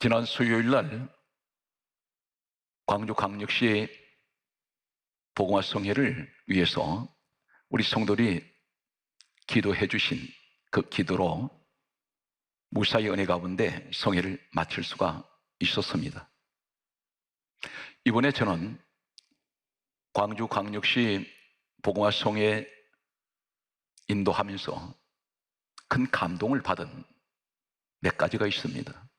지난 수요일 날 광주광역시 복음화성회를 위해서 우리 성도들이 기도해 주신 그 기도로 무사히 은혜 가운데 성회를 마칠 수가 있었습니다. 이번에 저는 광주광역시 복음화성회 인도하면서 큰 감동을 받은 몇 가지가 있습니다.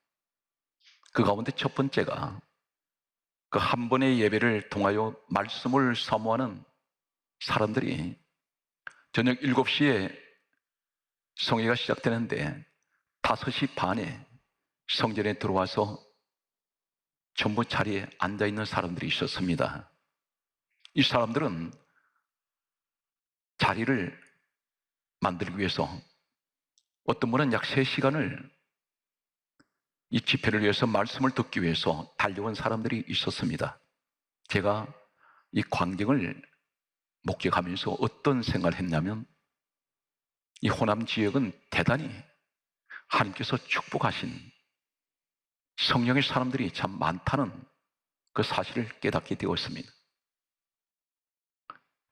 그 가운데 첫 번째가 그 한 번의 예배를 통하여 말씀을 사모하는 사람들이 저녁 7시에 성회가 시작되는데 5시 반에 성전에 들어와서 전부 자리에 앉아있는 사람들이 있었습니다. 이 사람들은 자리를 만들기 위해서 어떤 분은 약 3시간을 이 집회를 위해서 말씀을 듣기 위해서 달려온 사람들이 있었습니다. 제가 이 광경을 목격하면서 어떤 생각을 했냐면 이 호남 지역은 대단히 하나님께서 축복하신 성령의 사람들이 참 많다는 그 사실을 깨닫게 되었습니다.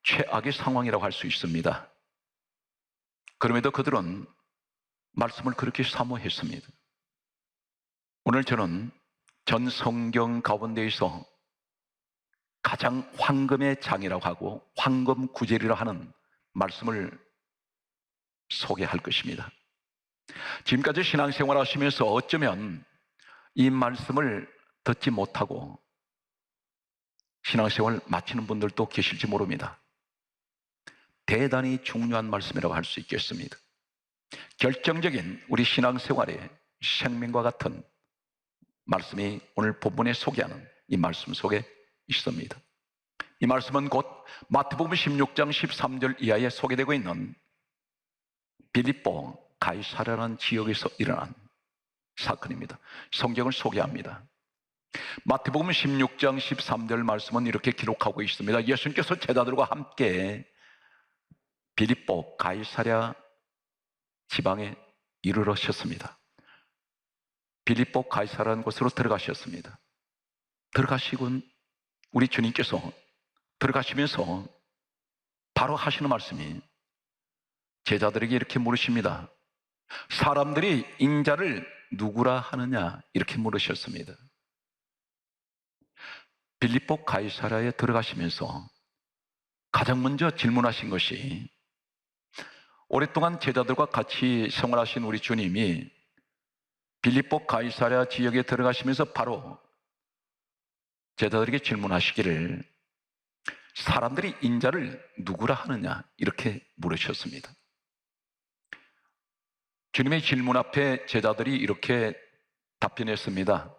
최악의 상황이라고 할 수 있습니다. 그럼에도 그들은 말씀을 그렇게 사모했습니다. 오늘 저는 전 성경 가운데에서 가장 황금의 장이라고 하고 황금 구절이라 하는 말씀을 소개할 것입니다. 지금까지 신앙생활 하시면서 어쩌면 이 말씀을 듣지 못하고 신앙생활 마치는 분들도 계실지 모릅니다. 대단히 중요한 말씀이라고 할 수 있겠습니다. 결정적인 우리 신앙생활의 생명과 같은 말씀이 오늘 본문에 소개하는 이 말씀 속에 있습니다. 이 말씀은 곧 마태복음 16장 13절 이하에 소개되고 있는 빌립보 가이사랴라는 지역에서 일어난 사건입니다. 성경을 소개합니다. 마태복음 16장 13절 말씀은 이렇게 기록하고 있습니다. 예수님께서 제자들과 함께 빌립보 가이사랴 지방에 이르러셨습니다. 빌립보 가이사라는 곳으로 들어가셨습니다. 들어가시곤 우리 주님께서 들어가시면서 바로 하시는 말씀이 제자들에게 이렇게 물으십니다. 사람들이 인자를 누구라 하느냐? 이렇게 물으셨습니다. 빌립보 가이사랴에 들어가시면서 가장 먼저 질문하신 것이 오랫동안 제자들과 같이 생활하신 우리 주님이 빌립보 가이사랴 지역에 들어가시면서 바로 제자들에게 질문하시기를 사람들이 인자를 누구라 하느냐 이렇게 물으셨습니다. 주님의 질문 앞에 제자들이 이렇게 답변했습니다.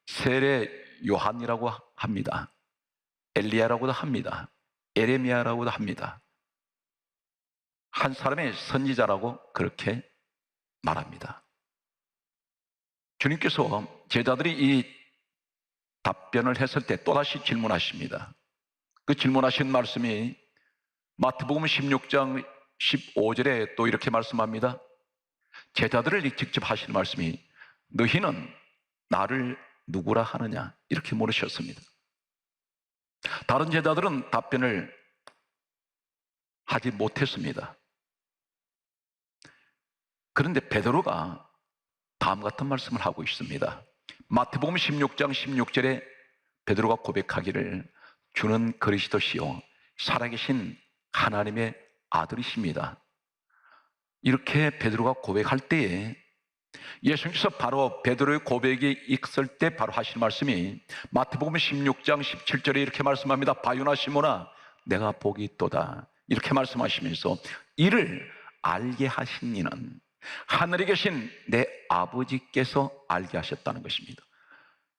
세례 요한이라고 합니다. 엘리야라고도 합니다. 에레미야라고도 합니다. 한 사람의 선지자라고 그렇게 말합니다. 주님께서 제자들이 이 답변을 했을 때 또다시 질문하십니다. 그 질문하신 말씀이 마태복음 16장 15절에 또 이렇게 말씀합니다. 제자들을 직접 하시는 말씀이 너희는 나를 누구라 하느냐 이렇게 물으셨습니다. 다른 제자들은 답변을 하지 못했습니다. 그런데 베드로가 다음 같은 말씀을 하고 있습니다. 마태복음 16장 16절에 베드로가 고백하기를 주는 그리스도시요 살아계신 하나님의 아들이십니다. 이렇게 베드로가 고백할 때에 예수님께서 바로 베드로의 고백이 있을 때 바로 하실 말씀이 마태복음 16장 17절에 이렇게 말씀합니다. 바요나 시몬아 내가 복이 있도다 이렇게 말씀하시면서 이를 알게 하신 이는 하늘에 계신 내 아버지께서 알게 하셨다는 것입니다.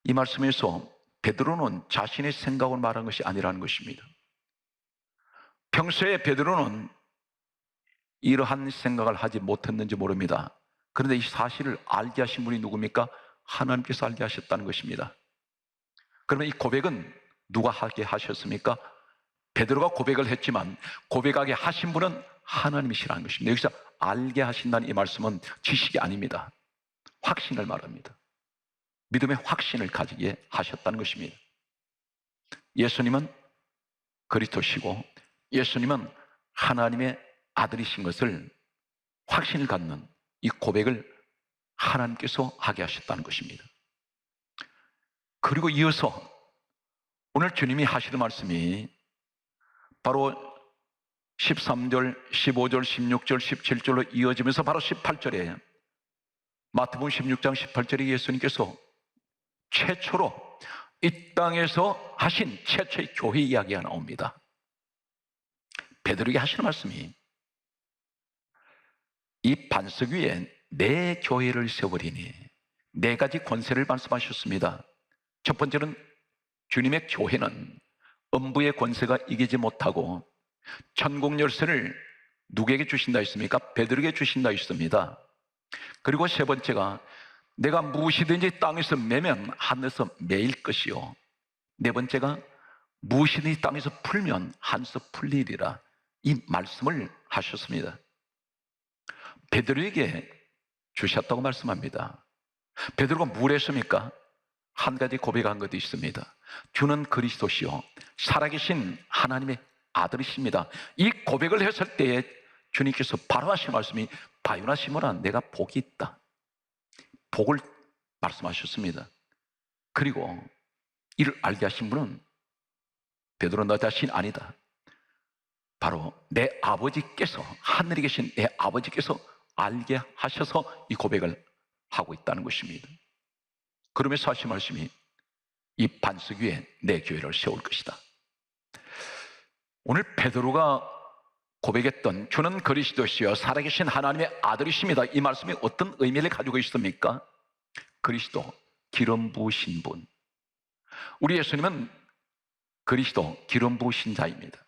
이 말씀에서 베드로는 자신의 생각을 말한 것이 아니라는 것입니다. 평소에 베드로는 이러한 생각을 하지 못했는지 모릅니다. 그런데 이 사실을 알게 하신 분이 누굽니까? 하나님께서 알게 하셨다는 것입니다. 그러면 이 고백은 누가 하게 하셨습니까? 베드로가 고백을 했지만 고백하게 하신 분은 하나님이시라는 것입니다. 여기서 알게 하신다는 이 말씀은 지식이 아닙니다. 확신을 말합니다. 믿음의 확신을 가지게 하셨다는 것입니다. 예수님은 그리스도시고 예수님은 하나님의 아들이신 것을 확신을 갖는 이 고백을 하나님께서 하게 하셨다는 것입니다. 그리고 이어서 오늘 주님이 하시는 말씀이 바로 13절, 15절, 16절, 17절로 이어지면서 바로 18절에 마태복음 16장 18절에 예수님께서 최초로 이 땅에서 하신 최초의 교회 이야기가 나옵니다. 베드로에게 하시는 말씀이 이 반석 위에 내 교회를 세우리니 네 가지 권세를 말씀하셨습니다. 첫 번째는 주님의 교회는 음부의 권세가 이기지 못하고 천국 열쇠를 누구에게 주신다 했습니까? 베드로에게 주신다 했습니다. 그리고 세 번째가 내가 무엇이든지 땅에서 매면 하늘에서 매일 것이요, 네 번째가 무엇이든지 땅에서 풀면 하늘에서 풀리리라, 이 말씀을 하셨습니다. 베드로에게 주셨다고 말씀합니다. 베드로가 뭘 했습니까? 한 가지 고백한 것도 있습니다. 주는 그리스도시요 살아계신 하나님의 아들이십니다. 이 고백을 했을 때에 주님께서 바로 하신 말씀이 바요나 시몬아 내가 복이 있다, 복을 말씀하셨습니다. 그리고 이를 알게 하신 분은 베드로 너 자신 아니다, 바로 내 아버지께서, 하늘에 계신 내 아버지께서 알게 하셔서 이 고백을 하고 있다는 것입니다. 그러면서 하신 말씀이 이 반석 위에 내 교회를 세울 것이다. 오늘 베드로가 고백했던 주는 그리스도시요 살아계신 하나님의 아들이십니다, 이 말씀이 어떤 의미를 가지고 있습니까? 그리스도, 기름 부으신 분. 우리 예수님은 그리스도, 기름 부으신 자입니다.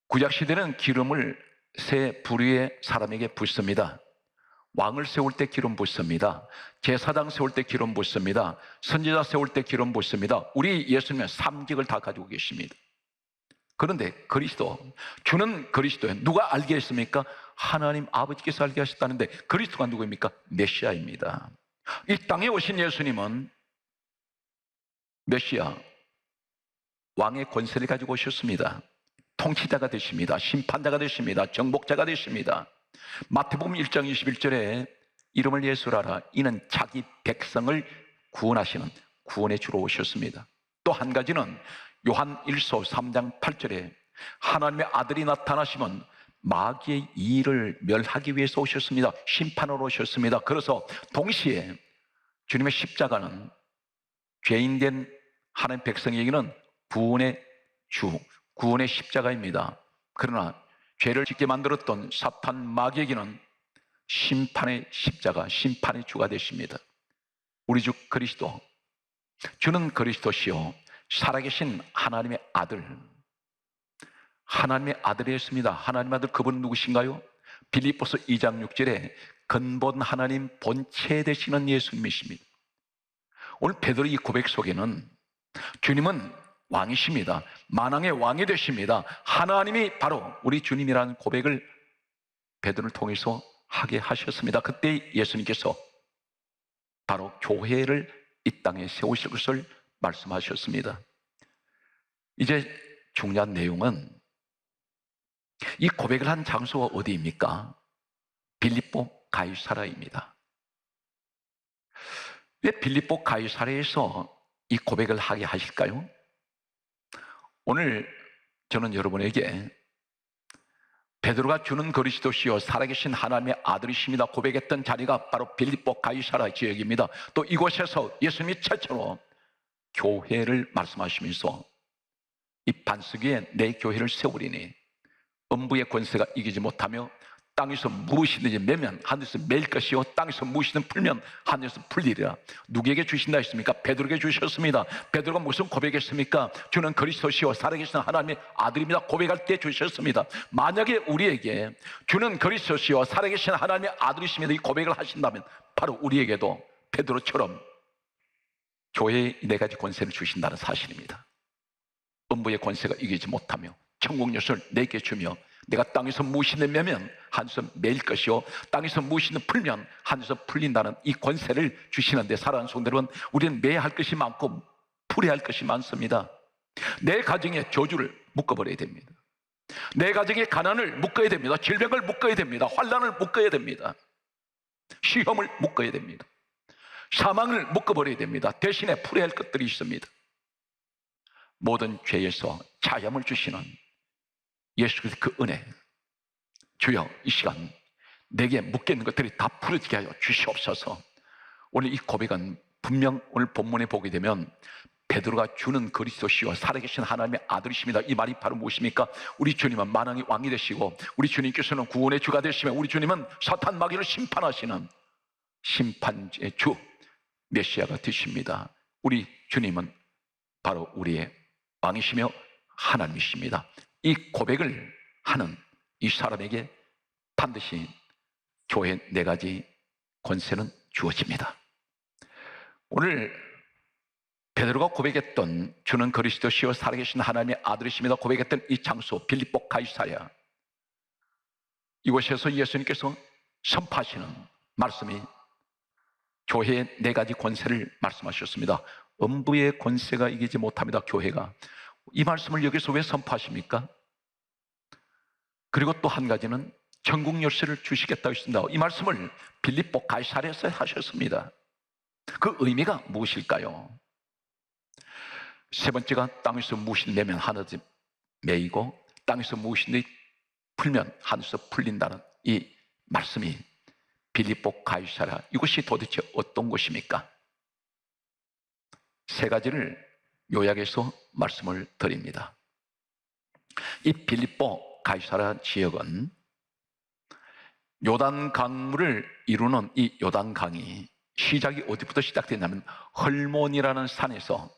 구약시대는 기름을 세 부류의 사람에게 붓습니다. 왕을 세울 때 기름 붓습니다. 제사장 세울 때 기름 붓습니다. 선지자 세울 때 기름 붓습니다. 우리 예수님은 3직을 다 가지고 계십니다. 그런데 그리스도, 주는 그리스도에 누가 알게 했습니까? 하나님 아버지께서 알게 하셨다는데 그리스도가 누구입니까? 메시아입니다. 이 땅에 오신 예수님은 메시아, 왕의 권세를 가지고 오셨습니다. 통치자가 되십니다. 심판자가 되십니다. 정복자가 되십니다. 마태복음 1장 21절에 이름을 예수라라, 이는 자기 백성을 구원하시는 구원의 주로 오셨습니다. 또 한 가지는 요한 1서 3장 8절에 하나님의 아들이 나타나시면 마귀의 일을 멸하기 위해서 오셨습니다. 심판으로 오셨습니다. 그래서 동시에 주님의 십자가는 죄인된 하나님 백성에게는 구원의 주, 구원의 십자가입니다. 그러나 죄를 짓게 만들었던 사탄 마귀에게는 심판의 십자가, 심판의 주가 되십니다. 우리 주 그리스도, 주는 그리스도시요 살아계신 하나님의 아들, 하나님의 아들이었습니다. 하나님의 아들, 그분은 누구신가요? 빌립보서 2장 6절에 근본 하나님 본체 되시는 예수님이십니다. 오늘 베드로 이 고백 속에는 주님은 왕이십니다. 만왕의 왕이 되십니다. 하나님이 바로 우리 주님이라는 고백을 베드로를 통해서 하게 하셨습니다. 그때 예수님께서 바로 교회를 이 땅에 세우실 것을 말씀하셨습니다. 이제 중요한 내용은 이 고백을 한 장소가 어디입니까? 빌립보 가이사라입니다. 왜 빌립보 가이사라에서 이 고백을 하게 하실까요? 오늘 저는 여러분에게 베드로가 주는 그리스도시요 살아계신 하나님의 아들이십니다 고백했던 자리가 바로 빌립보 가이사라 지역입니다. 또 이곳에서 예수님이 최초로 교회를 말씀하시면서 이 반석 위에 내 교회를 세우리니 음부의 권세가 이기지 못하며 땅에서 무엇이든지 매면 하늘에서 매일 것이요 땅에서 무엇이든 풀면 하늘에서 풀리리라. 누구에게 주신다 했습니까? 베드로에게 주셨습니다. 베드로가 무슨 고백했습니까? 주는 그리스도시요 살아계신 하나님의 아들입니다 고백할 때 주셨습니다. 만약에 우리에게 주는 그리스도시요 살아계신 하나님의 아들이십니다 이 고백을 하신다면 바로 우리에게도 베드로처럼 교회의 네 가지 권세를 주신다는 사실입니다. 음부의 권세가 이기지 못하며 천국 열쇠를 내게 주며 내가 땅에서 무엇이 내면 하늘에서 매일 것이요 땅에서 무엇이 풀면 하늘에서 풀린다는 이 권세를 주시는데, 사랑하는 성도 여러분, 우리는 매야 할 것이 많고 풀어야 할 것이 많습니다. 내 가정에 저주를 묶어버려야 됩니다. 내 가정에 가난을 묶어야 됩니다. 질병을 묶어야 됩니다. 환난을 묶어야 됩니다. 시험을 묶어야 됩니다. 사망을 묶어버려야 됩니다. 대신에 풀어야 할 것들이 있습니다. 모든 죄에서 자유함을 주시는 예수 그리스도의 그 은혜, 주여 이 시간 내게 묶여있는 것들이 다 풀어지게 하여 주시옵소서. 오늘 이 고백은 분명 오늘 본문에 보게 되면 베드로가 주는 그리스도시요 살아계신 하나님의 아들이십니다. 이 말이 바로 무엇입니까? 우리 주님은 만왕의 왕이 되시고, 우리 주님께서는 구원의 주가 되시며, 우리 주님은 사탄 마귀를 심판하시는 심판의 주 메시아가 되십니다. 우리 주님은 바로 우리의 왕이시며 하나님이십니다. 이 고백을 하는 이 사람에게 반드시 교회 4가지 권세는 주어집니다. 오늘 베드로가 고백했던 주는 그리스도시요 살아계신 하나님의 아들이십니다 고백했던 이 장소 빌립보 가이사랴, 이곳에서 예수님께서 선포하시는 말씀이 교회의 4가지 권세를 말씀하셨습니다. 음부의 권세가 이기지 못합니다. 교회가. 이 말씀을 여기서 왜 선포하십니까? 그리고 또 한 가지는 천국 열쇠를 주시겠다고 했습니다. 이 말씀을 빌립보 가이사랴에서 하셨습니다. 그 의미가 무엇일까요? 세 번째가 땅에서 무엇이 내면 하늘에서 매이고 땅에서 무엇이 풀면 하늘에서 풀린다는 이 말씀이 빌립보 가이사랴, 이곳이 도대체 어떤 곳입니까? 3가지를 요약해서 말씀을 드립니다. 이 빌립보 가이사랴 지역은 요단 강물을 이루는 이 요단 강이 시작이 어디부터 시작되냐면 헐몬이라는 산에서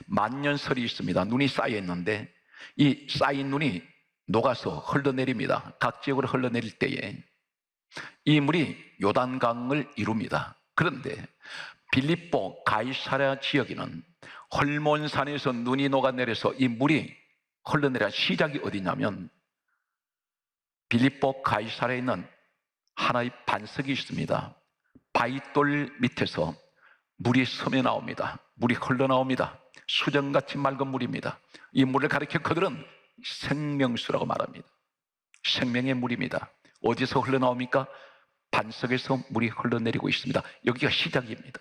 만년설이 있습니다. 눈이 쌓여 있는데 이 쌓인 눈이 녹아서 흘러내립니다. 각 지역으로 흘러내릴 때에 이 물이 요단강을 이룹니다. 그런데 빌립보 가이사랴 지역에는 헐몬산에서 눈이 녹아내려서 이 물이 흘러내려 시작이 어디냐면 빌립보 가이사랴에 있는 하나의 반석이 있습니다. 바위돌 밑에서 물이 스며 나옵니다. 물이 흘러나옵니다. 수정같이 맑은 물입니다. 이 물을 가리켜 그들은 생명수라고 말합니다. 생명의 물입니다. 어디서 흘러나옵니까? 반석에서 물이 흘러내리고 있습니다. 여기가 시작입니다.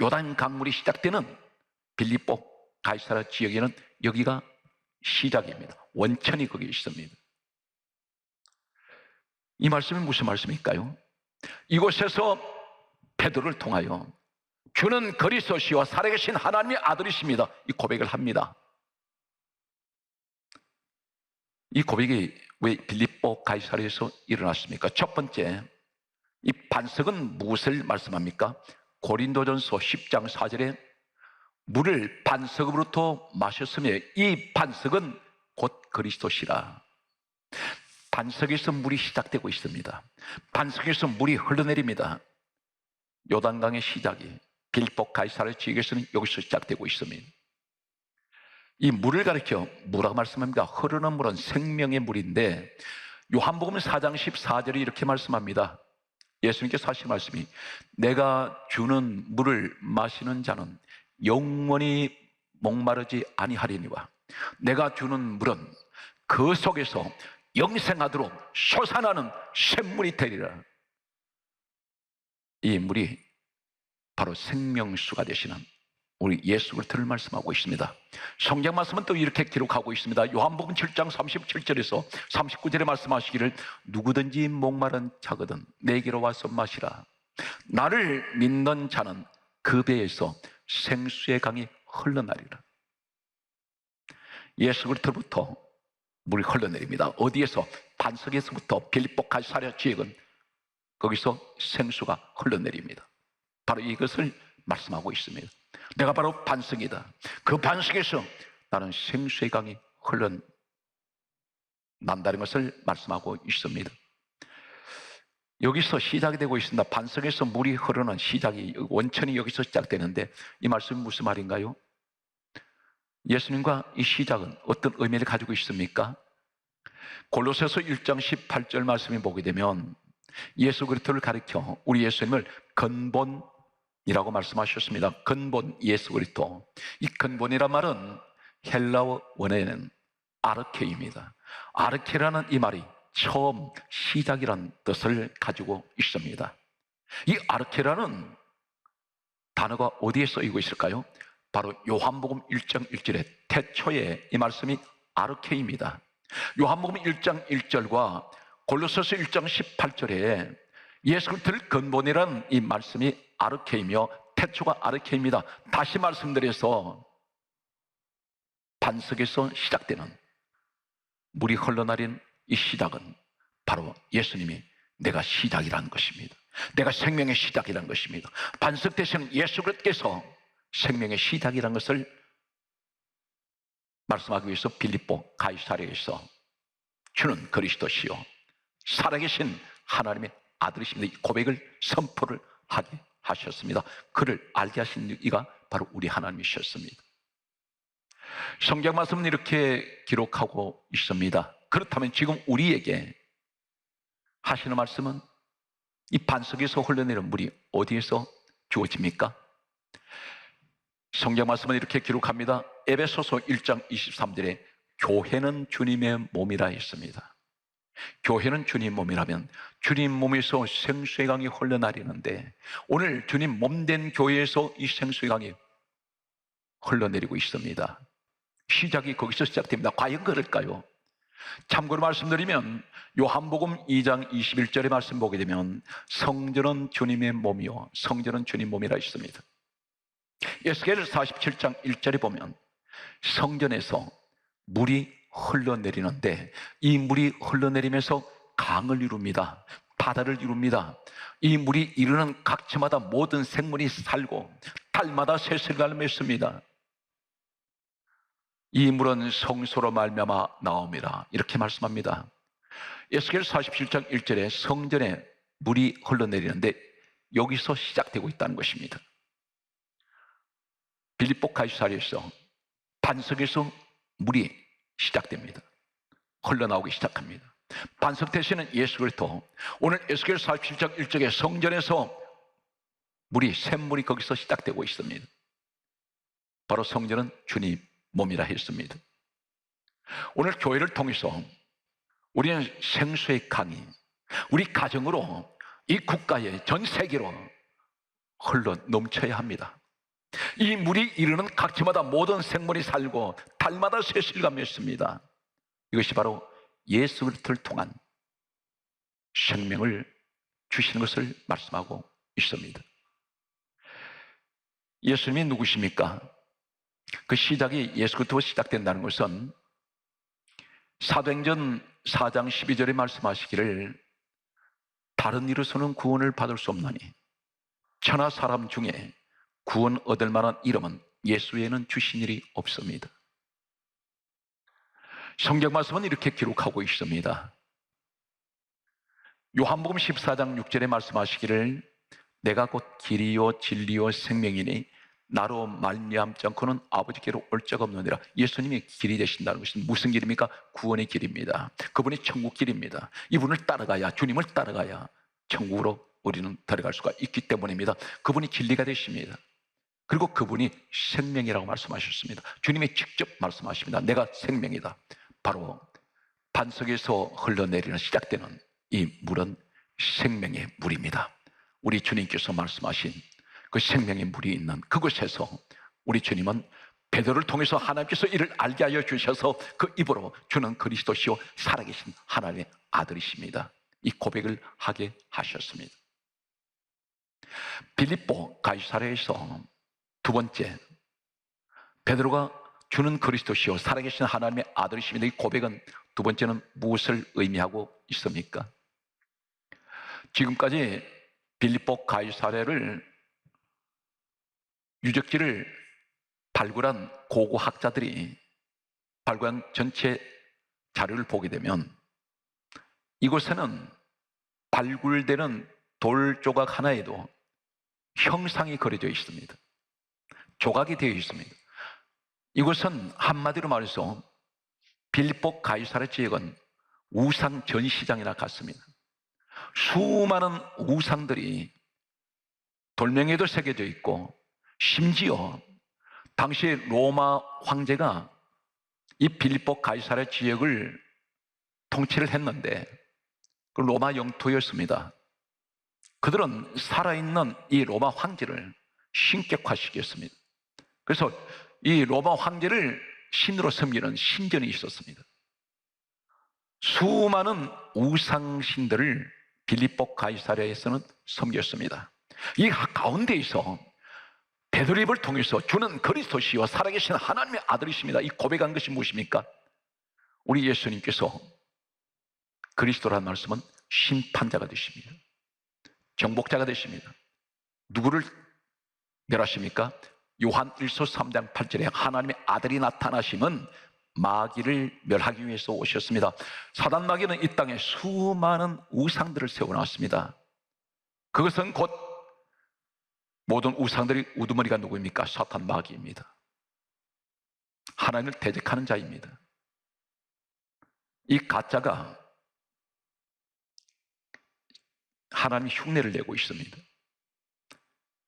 요단 강물이 시작되는 빌립보 가이사랴 지역에는 여기가 시작입니다. 원천이 거기 있습니다. 이 말씀이 무슨 말씀일까요? 이곳에서 베드로를 통하여 주는 그리스도시와 살아계신 하나님의 아들이십니다, 이 고백을 합니다. 이 고백이 왜 빌립보 가이사랴에서 일어났습니까? 첫 번째, 이 반석은 무엇을 말씀합니까? 고린도전서 10장 4절에 물을 반석으로부터 마셨으며 이 반석은 곧 그리스도시라. 반석에서 물이 시작되고 있습니다. 반석에서 물이 흘러내립니다. 요단강의 시작이 빌립보 가이사랴 지역에서는 여기서 시작되고 있습니다. 이 물을 가리켜 뭐라고 말씀합니까? 흐르는 물은 생명의 물인데 요한복음 4장 14절에 이렇게 말씀합니다. 예수님께서 하신 말씀이 내가 주는 물을 마시는 자는 영원히 목마르지 아니하리니와 내가 주는 물은 그 속에서 영생하도록 솟아나는 샘물이 되리라. 이 물이 바로 생명수가 되시는 우리 예수 그리스도를 말씀하고 있습니다. 성경 말씀은 또 이렇게 기록하고 있습니다. 요한복음 7장 37절에서 39절에 말씀하시기를 누구든지 목마른 자거든 내게로 와서 마시라. 나를 믿는 자는 그 배에서 생수의 강이 흘러나리라. 예수 그리스도로부터 물이 흘러내립니다. 어디에서? 반석에서부터 빌립보 가이사랴 지역은 거기서 생수가 흘러내립니다. 바로 이것을 말씀하고 있습니다. 내가 바로 반석이다. 그 반석에서 나는 생수의 강이 흘러난다는 것을 말씀하고 있습니다. 여기서 시작이 되고 있습니다. 반석에서 물이 흐르는 시작이, 원천이 여기서 시작되는데 이 말씀이 무슨 말인가요? 예수님과 이 시작은 어떤 의미를 가지고 있습니까? 골로새서 1장 18절 말씀을 보게 되면 예수 그리스도를 가리켜 우리 예수님을 근본이라고 말씀하셨습니다. 근본 예수 그리스도. 이 근본이란 말은 헬라어 원어에는 아르케입니다. 아르케라는 이 말이 처음, 시작이라는 뜻을 가지고 있습니다. 이 아르케라는 단어가 어디에 쓰이고 있을까요? 바로 요한복음 1장 1절에 태초에 이 말씀이 아르케입니다. 요한복음 1장 1절과 골로새서 1장 18절에 예수 그리스도를 근본이라는 이 말씀이 아르케이며 태초가 아르케입니다. 다시 말씀드려서 반석에서 시작되는 물이 흘러내린 이 시작은 바로 예수님이 내가 시작이라는 것입니다. 내가 생명의 시작이라는 것입니다. 반석 되시는 예수 그리스도께서 생명의 시작이라는 것을 말씀하기 위해서 빌립보 가이사랴에서 주는 그리스도시요 살아계신 하나님의 아들이십니다. 이 고백을 선포를 하게 하셨습니다. 그를 알게 하신 이가 바로 우리 하나님이셨습니다. 성경 말씀은 이렇게 기록하고 있습니다. 그렇다면 지금 우리에게 하시는 말씀은 이 반석에서 흘러내리는 물이 어디에서 주어집니까? 성경 말씀은 이렇게 기록합니다. 에베소서 1장 23절에 교회는 주님의 몸이라 했습니다. 교회는 주님 몸이라면 주님 몸에서 생수의 강이 흘러내리는데 오늘 주님 몸된 교회에서 이 생수의 강이 흘러내리고 있습니다. 시작이 거기서 시작됩니다. 과연 그럴까요? 참고로 말씀드리면 요한복음 2장 21절의 말씀 보게 되면 성전은 주님의 몸이요 성전은 주님 몸이라 있습니다. 에스겔 47장 1절에 보면 성전에서 물이 흘러내리는데 이 물이 흘러내리면서 강을 이룹니다. 바다를 이룹니다. 이 물이 이르는 각처마다 모든 생물이 살고 달마다 새슬갈 맺습니다. 이 물은 성소로 말미암아 나옵니다. 이렇게 말씀합니다. 에스겔 47장 1절에 성전에 물이 흘러내리는데 여기서 시작되고 있다는 것입니다. 빌립보 가이사랴에서 반석에서 물이 시작됩니다. 흘러나오기 시작합니다. 반석 되시는 예수 그리스도, 오늘 에스겔 47장 1절에 성전에서 물이 샘물이 거기서 시작되고 있습니다. 바로 성전은 주님 몸이라 했습니다. 오늘 교회를 통해서 우리는 생수의 강이 우리 가정으로 이 국가에 전 세계로 흘러 넘쳐야 합니다. 이 물이 이르는 각지마다 모든 생물이 살고 달마다 새실과 맺습니다. 이것이 바로 예수 그리스도를 통한 생명을 주시는 것을 말씀하고 있습니다. 예수님이 누구십니까? 그 시작이 예수 그리스도로 시작된다는 것은 사도행전 4장 12절에 말씀하시기를 다른 이로서는 구원을 받을 수 없나니 천하 사람 중에 구원 얻을 만한 이름은 예수 외에는 주신 일이 없습니다. 성경 말씀은 이렇게 기록하고 있습니다. 요한복음 14장 6절에 말씀하시기를 내가 곧 길이요 진리요 생명이니 나로 말미암지 않고는 아버지께로 올 자가 없느니라. 예수님이 길이 되신다는 것은 무슨 길입니까? 구원의 길입니다. 그분이 천국 길입니다. 이분을 따라가야, 주님을 따라가야 천국으로 우리는 들어갈 수가 있기 때문입니다. 그분이 진리가 되십니다. 그리고 그분이 생명이라고 말씀하셨습니다. 주님이 직접 말씀하십니다. 내가 생명이다. 바로 반석에서 흘러내리는 시작되는 이 물은 생명의 물입니다. 우리 주님께서 말씀하신 그 생명의 물이 있는 그곳에서 우리 주님은 베드로를 통해서 하나님께서 이를 알게 하여 주셔서 그 입으로 주는 그리스도시요 살아계신 하나님의 아들이십니다. 이 고백을 하게 하셨습니다. 빌립보 가이사랴에서 두 번째, 베드로가 주는 그리스도시요 살아계신 하나님의 아들이십니다. 이 고백은 두 번째는 무엇을 의미하고 있습니까? 지금까지 빌립보 가이사랴를 유적지를 발굴한 고고학자들이 발굴한 전체 자료를 보게 되면 이곳에는 발굴되는 돌 조각 하나에도 형상이 그려져 있습니다. 조각이 되어 있습니다. 이곳은 한마디로 말해서 빌립보 가이사랴 지역은 우상 전시장이나 갔습니다. 수많은 우상들이 돌멩이에도 새겨져 있고, 심지어 당시 로마 황제가 이 빌립보 가이사랴 지역을 통치를 했는데 그 로마 영토였습니다. 그들은 살아있는 이 로마 황제를 신격화시켰습니다. 그래서 이 로마 황제를 신으로 섬기는 신전이 있었습니다. 수많은 우상신들을 빌립보 가이사랴에서는 섬겼습니다. 이 가운데에서 베드로 입을 통해서 주는 그리스도시요 살아계신 하나님의 아들이십니다, 이 고백한 것이 무엇입니까? 우리 예수님께서 그리스도라는 말씀은 심판자가 되십니다. 정복자가 되십니다. 누구를 멸하십니까? 요한 1서 3장 8절에 하나님의 아들이 나타나심은 마귀를 멸하기 위해서 오셨습니다. 사단 마귀는 이 땅에 수많은 우상들을 세워놨습니다. 그것은 곧 모든 우상들의 우두머리가 누구입니까? 사탄 마귀입니다. 하나님을 대적하는 자입니다. 이 가짜가 하나님 흉내를 내고 있습니다.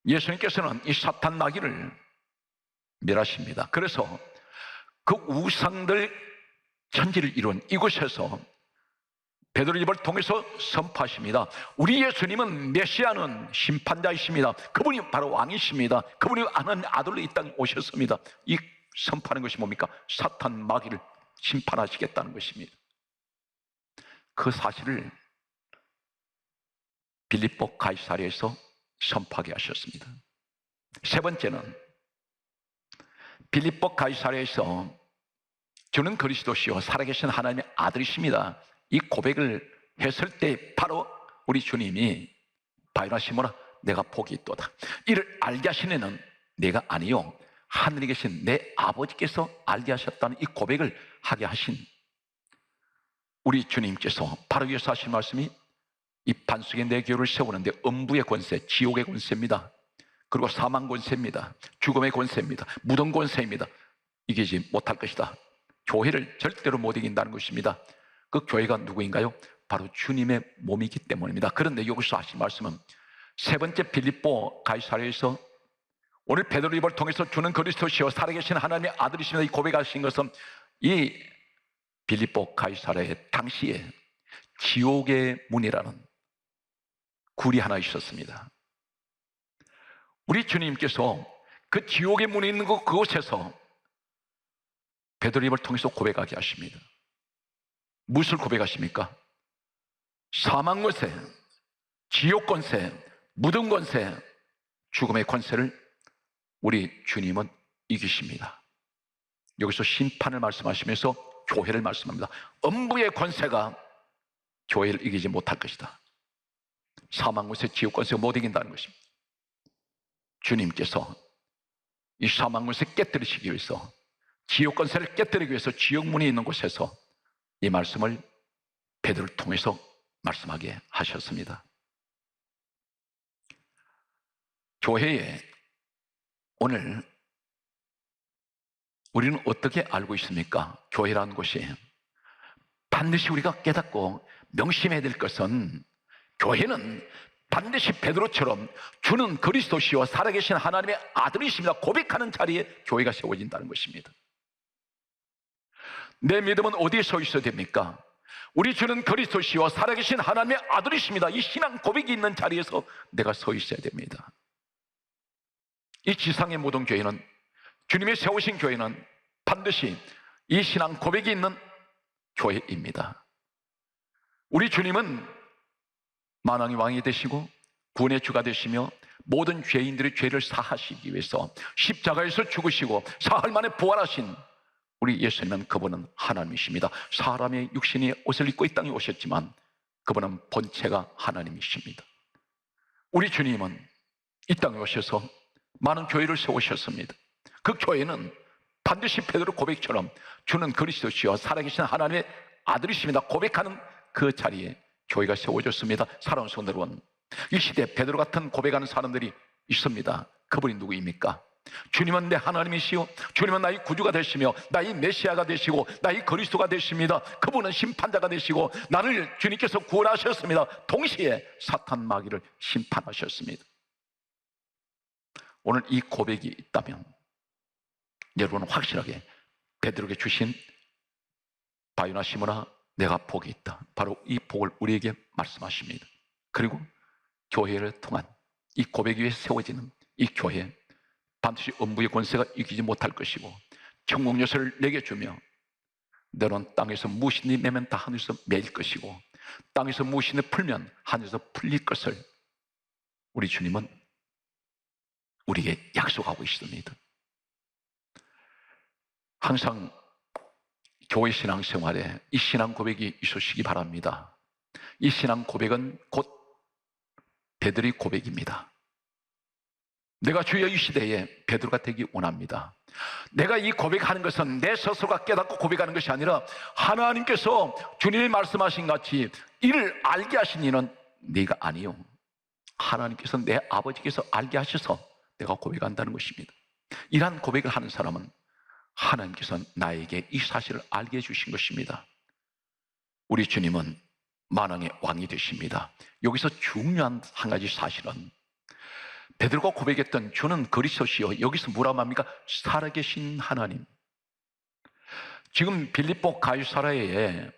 예수님께서는 이 사탄 마귀를 멸하십니다. 그래서 그 우상들 천지를 이룬 이곳에서 베드로 입을 통해서 선포하십니다. 우리 예수님은 메시아는 심판자이십니다. 그분이 바로 왕이십니다. 그분이 하나님 아들로 이 땅에 오셨습니다. 이 선포하는 것이 뭡니까? 사탄 마귀를 심판하시겠다는 것입니다. 그 사실을 빌립보 가이사랴에서 선포하게 하셨습니다. 세 번째는 빌립보 가이사랴에서 주는 그리스도시요 살아계신 하나님의 아들이십니다, 이 고백을 했을 때 바로 우리 주님이 바요나 시몬아 내가 복이 있도다, 이를 알게 하신 이는 내가 아니요 하늘에 계신 내 아버지께서 알게 하셨다는 이 고백을 하게 하신 우리 주님께서 바로 위에서 하신 말씀이 이 반석의 내 교회를 세우는데 음부의 권세, 지옥의 권세입니다. 그리고 사망 권세입니다. 죽음의 권세입니다. 무덤 권세입니다. 이기지 못할 것이다. 교회를 절대로 못 이긴다는 것입니다. 그 교회가 누구인가요? 바로 주님의 몸이기 때문입니다. 그런데 여기서 하신 말씀은 세 번째 빌립보 가이사랴에서 오늘 베드로 입을 통해서 주는 그리스도시요 살아계신 하나님의 아들이십니다, 이 고백하신 것은 이 빌립보 가이사랴의 당시에 지옥의 문이라는 굴이 하나 있었습니다. 우리 주님께서 그 지옥의 문이 있는 그곳에서 베드로 입을 통해서 고백하게 하십니다. 무엇을 고백하십니까? 사망 권세, 지옥 권세, 무덤 권세, 죽음의 권세를 우리 주님은 이기십니다. 여기서 심판을 말씀하시면서 교회를 말씀합니다. 음부의 권세가 교회를 이기지 못할 것이다. 사망 권세, 지옥 권세가 못 이긴다는 것입니다. 주님께서 이 사망 권세 깨뜨리시기 위해서, 지옥 권세를 깨뜨리기 위해서 지옥문이 있는 곳에서 이 말씀을 베드로를 통해서 말씀하게 하셨습니다. 교회에 오늘 우리는 어떻게 알고 있습니까? 교회라는 곳이 반드시 우리가 깨닫고 명심해야 될 것은, 교회는 반드시 베드로처럼 주는 그리스도시요 살아계신 하나님의 아들이십니다 고백하는 자리에 교회가 세워진다는 것입니다. 내 믿음은 어디에 서 있어야 됩니까? 우리 주는 그리스도시요 살아계신 하나님의 아들이십니다, 이 신앙 고백이 있는 자리에서 내가 서 있어야 됩니다. 이 지상의 모든 교회는, 주님이 세우신 교회는 반드시 이 신앙 고백이 있는 교회입니다. 우리 주님은 만왕의 왕이 되시고 구원의 주가 되시며 모든 죄인들의 죄를 사하시기 위해서 십자가에서 죽으시고 사흘 만에 부활하신 우리 예수님은, 그분은 하나님이십니다. 사람의 육신이 옷을 입고 이 땅에 오셨지만 그분은 본체가 하나님이십니다. 우리 주님은 이 땅에 오셔서 많은 교회를 세우셨습니다. 그 교회는 반드시 베드로 고백처럼 주는 그리스도시요 살아계신 하나님의 아들이십니다 고백하는 그 자리에 교회가 세워졌습니다. 사랑하는 성도 여러분, 이 시대에 베드로 같은 고백하는 사람들이 있습니다. 그분이 누구입니까? 주님은 내 하나님이시오, 주님은 나의 구주가 되시며 나의 메시아가 되시고 나의 그리스도가 되십니다. 그분은 심판자가 되시고 나를 주님께서 구원하셨습니다. 동시에 사탄 마귀를 심판하셨습니다. 오늘 이 고백이 있다면 여러분은 확실하게 베드로에게 주신 바요나 시몬아 내가 복이 있다, 바로 이 복을 우리에게 말씀하십니다. 그리고 교회를 통한 이 고백 위에 세워지는 이 교회, 반드시 음부의 권세가 이기지 못할 것이고 천국 열쇠를 내게 주며 너는 땅에서 무엇이니 매면 다 하늘에서 매일 것이고 땅에서 무엇이니 풀면 하늘에서 풀릴 것을 우리 주님은 우리에게 약속하고 있습니다. 항상 교회 신앙생활에 이 신앙 고백이 있으시기 바랍니다. 이 신앙 고백은 곧 베드로의 고백입니다. 내가 주여 이 시대에 베드로가 되기 원합니다. 내가 이 고백하는 것은 내 스스로가 깨닫고 고백하는 것이 아니라 하나님께서 주님이 말씀하신 같이 이를 알게 하신 이는 네가 아니요, 하나님께서 내 아버지께서 알게 하셔서 내가 고백한다는 것입니다. 이러한 고백을 하는 사람은 하나님께서 나에게 이 사실을 알게 해주신 것입니다. 우리 주님은 만왕의 왕이 되십니다. 여기서 중요한 한 가지 사실은 베드로가 고백했던 주는 그리스도시요, 여기서 뭐라 말합니까? 살아계신 하나님. 지금 빌립보 가이사랴에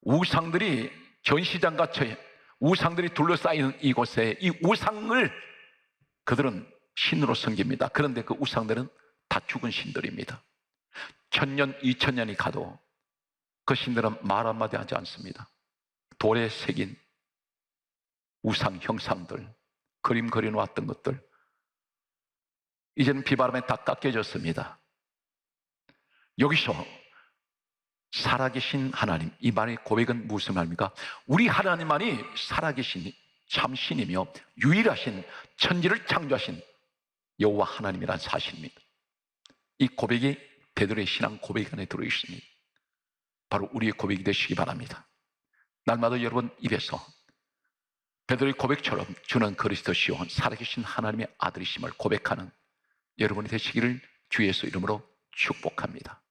우상들이 전시장같이 우상들이 둘러싸이는 이곳에 이 우상을 그들은 신으로 섬깁니다. 그런데 그 우상들은 다 죽은 신들입니다. 1000년, 2000년이 가도 그 신들은 말 한마디 하지 않습니다. 돌에 새긴 우상 형상들, 그림 그려놓았던 것들 이제는 비바람에 다 깎여졌습니다. 여기서 살아계신 하나님, 이 말의 고백은 무슨 말입니까? 우리 하나님만이 살아계신 참신이며 유일하신 천지를 창조하신 여호와 하나님이라는 사실입니다. 이 고백이 베드로의 신앙 고백 안에 들어있습니다. 바로 우리의 고백이 되시기 바랍니다. 날마다 여러분 입에서 베드로의 고백처럼 주는 그리스도시요 살아계신 하나님의 아들이심을 고백하는 여러분이 되시기를 주 예수 이름으로 축복합니다.